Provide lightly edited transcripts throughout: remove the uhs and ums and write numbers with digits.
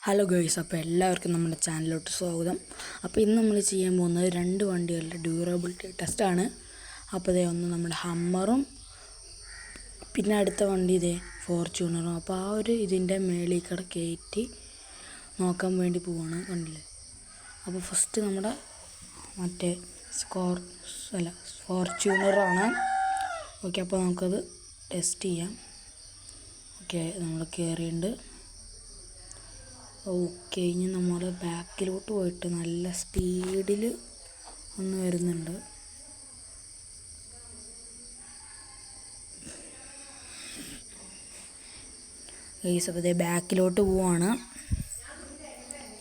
Hello girls, അപ്പോൾ എല്ലാവർക്കും നമ്മുടെ ചാനലിലോട്ട് സ്വാഗതം. അപ്പോൾ ഇന്ന് നമ്മൾ ചെയ്യാൻ പോകുന്നത് 2 വണ്ടികളുടെ ഡ്യൂറബിലിറ്റി ടെസ്റ്റാണ്. അപ്പോൾ ഒന്ന് നമ്മുടെ ഹമ്മറും പിന്നെ അടുത്ത വണ്ടി ഫോർച്യൂണറും. അപ്പോൾ ആ ഒരു ഇതിൻ്റെ മേളിൽ കൂടെ കയറ്റി നോക്കാൻ വേണ്ടി പോവാണ്, കണ്ടില്ലേ. അപ്പോൾ ഫസ്റ്റ് നമ്മുടെ മറ്റേ ഫോർച്യൂണറാണ്. ഓക്കെ, അപ്പോൾ നമുക്കത് ടെസ്റ്റ് ചെയ്യാം. ഓക്കെ, നമ്മൾ കയറിയുണ്ട്. ഓക്കെ, ഇനി നമ്മൾ ബാക്കിലോട്ട് പോയിട്ട് നല്ല സ്പീഡിൽ ഒന്ന് വരുന്നുണ്ട്. ഗൈസ്, അപ്പോൾ ബാക്കിലോട്ട് പോവാണ്.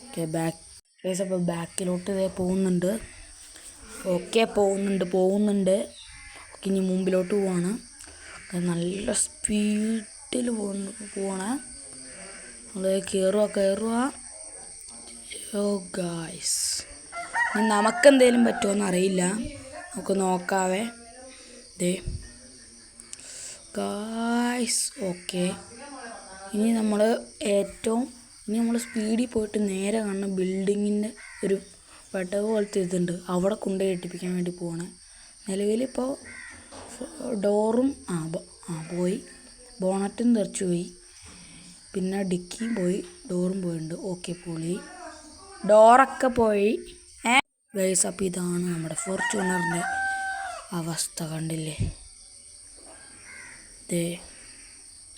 ഓക്കെ, അപ്പോൾ ബാക്കിലോട്ട് പോകുന്നുണ്ട്. ഓക്കെ, പോകുന്നുണ്ട്. ഓക്കെ, ഇനി മുമ്പിലോട്ട് പോവാണ്. നല്ല സ്പീഡിൽ പോവാണ്. നമ്മൾ കയറുക. ഓ ഗായ്സ്, ഇനി നമുക്കെന്തേലും പറ്റുമോയെന്ന് അറിയില്ല, നമുക്ക് നോക്കാവേ. ഗായ്സ്, ഓക്കെ, ഇനി നമ്മൾ സ്പീഡിൽ പോയിട്ട് നേരെ കാണുന്ന ബിൽഡിങ്ങിൻ്റെ ഒരു വടവ് പോലത്തെ ഇതുണ്ട്, അവിടെ കൊണ്ടുപോയി ഇട്ടിപ്പിക്കാൻ വേണ്ടി പോവാണ്. നിലവിലിപ്പോൾ ഡോറും പോയി, ബോണറ്റും തെറിച്ചു പോയി, പിന്നെ ഡിക്കിയും പോയി, ഡോറും പോയിട്ടുണ്ട്. ഓക്കെ, പൊളി, ഡോറൊക്കെ പോയി. ഗൈസ്, അപ്പോൾ ഇതാണ് നമ്മുടെ ഫോർച്യൂണറിൻ്റെ അവസ്ഥ, കണ്ടില്ലേ.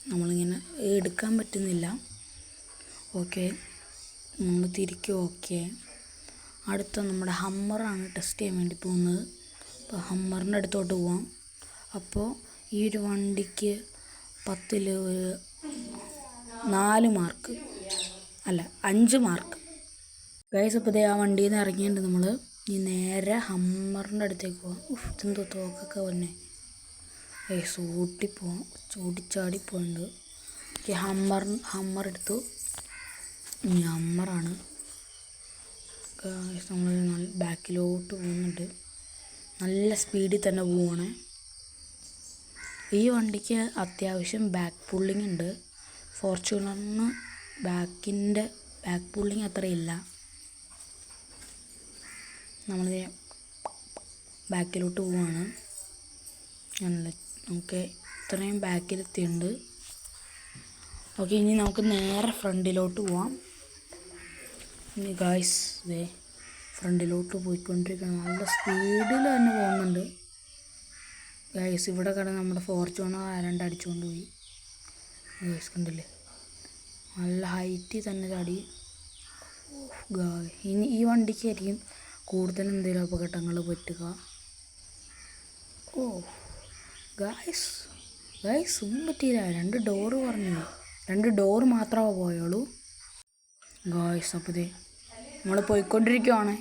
നമ്മളിങ്ങനെ എടുക്കാൻ പറ്റുന്നില്ല. ഓക്കെ, നമ്മൾ തിരിക്കും. ഓക്കെ, അടുത്ത നമ്മുടെ ഹമ്മറാണ് ടെസ്റ്റ് ചെയ്യാൻ വേണ്ടി പോകുന്നത്. അപ്പോൾ ഹമ്മറിൻ്റെ അടുത്തോട്ട് പോവാം. അപ്പോൾ ഈ ഒരു വണ്ടിക്ക് 10ൽ ഒരു 4 മാർക്ക്, അല്ല 5 മാർക്ക്. ഗൈസ്, അപ്പോൾ ആ വണ്ടിയിൽ നിന്ന് ഇറങ്ങിയിട്ട് നമ്മൾ ഈ നേരെ ഹമ്മറിൻ്റെ അടുത്തേക്ക് പോകാം. ഇതെന്തോ തോക്കൊക്കെ വന്നെ. ഗൈസ്, ഓടിച്ചാടി പോയിട്ടുണ്ട്. ഓക്കെ, ഹമ്മർ എടുത്തു. ഇനി ഹമ്മറാണ്. ഗൈസ്, നമ്മൾ ബാക്കിലോട്ട് പോകുന്നുണ്ട്. നല്ല സ്പീഡിൽ തന്നെ പോവാണ്. ഈ വണ്ടിക്ക് അത്യാവശ്യം ബാക്ക് പുള്ളിങ് ഉണ്ട്. ഫോർച്യൂണറിന് ബാക്ക് പുള്ളിങ് അത്രയില്ല. നമ്മൾ ബാക്കിലോട്ട് പോവാണ്. നമുക്ക് ഇത്രയും ബാക്കിലെത്തിയുണ്ട്. ഓക്കെ, ഇനി നമുക്ക് നേരെ ഫ്രണ്ടിലോട്ട് പോവാം. ഇനി ഗായ്സ്, ഫ്രണ്ടിലോട്ട് പോയിക്കൊണ്ടിരിക്കണം. നല്ല സ്പീഡിൽ തന്നെ പോകുന്നുണ്ട്. ഗായ്സ്, ഇവിടെ കിടന്ന് നമ്മുടെ ഫോർച്യൂണർ ആരാണ്ട് അടിച്ചുകൊണ്ട് പോയി. ഗായ്സ്, കണ്ടില്ലേ, നല്ല ഹൈറ്റിൽ തന്നെ ചാടി. ഇനി ഈ വണ്ടിക്കായിരിക്കും കൂടുതൽ എന്തെങ്കിലും അപകടങ്ങൾ പറ്റുക. ഗായ്സ് ഒന്നും പറ്റിയില്ല. 2 ഡോറ് പറഞ്ഞു, 2 ഡോറ് മാത്രമേ പോയുള്ളൂ. ഗായ്സ്, അപ്പോൾ നമ്മൾ പോയിക്കൊണ്ടിരിക്കുവാണ്.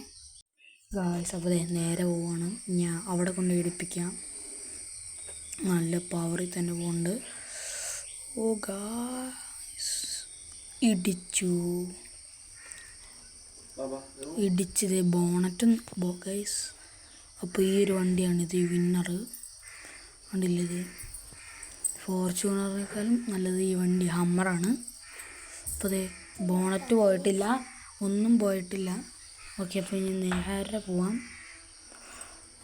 ഗായ്സ്, അപ്പോൾ നേരെ പോവാണ്. ഞാൻ അവിടെ കൊണ്ട് ഇടിപ്പിക്കാം. നല്ല പവറിൽ തന്നെ പോകുന്നുണ്ട്. ഓ ഗായ്സ്, ഇടിച്ചത് ബോണറ്റും. ഗൈസ്, അപ്പോൾ ഈ ഒരു വണ്ടിയാണിത്, വിന്നർ. കണ്ടില്ലേ, ഫോർച്യൂണറിനേക്കാളും നല്ലത് ഈ വണ്ടി ഹമ്മറാണ്. അപ്പോൾ ബോണറ്റ് പോയിട്ടില്ല, ഒന്നും പോയിട്ടില്ല. ഓക്കെ, അപ്പോൾ ഇനി നേരെ പോവാം.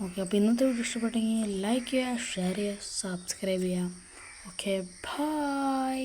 ഓക്കെ, അപ്പോൾ ഇന്നത്തെ വീഡിയോ ഇഷ്ടപ്പെട്ടെങ്കിൽ ലൈക്ക് ചെയ്യുക, ഷെയർ ചെയ്യുക, സബ്സ്ക്രൈബ് ചെയ്യുക. Okay, by.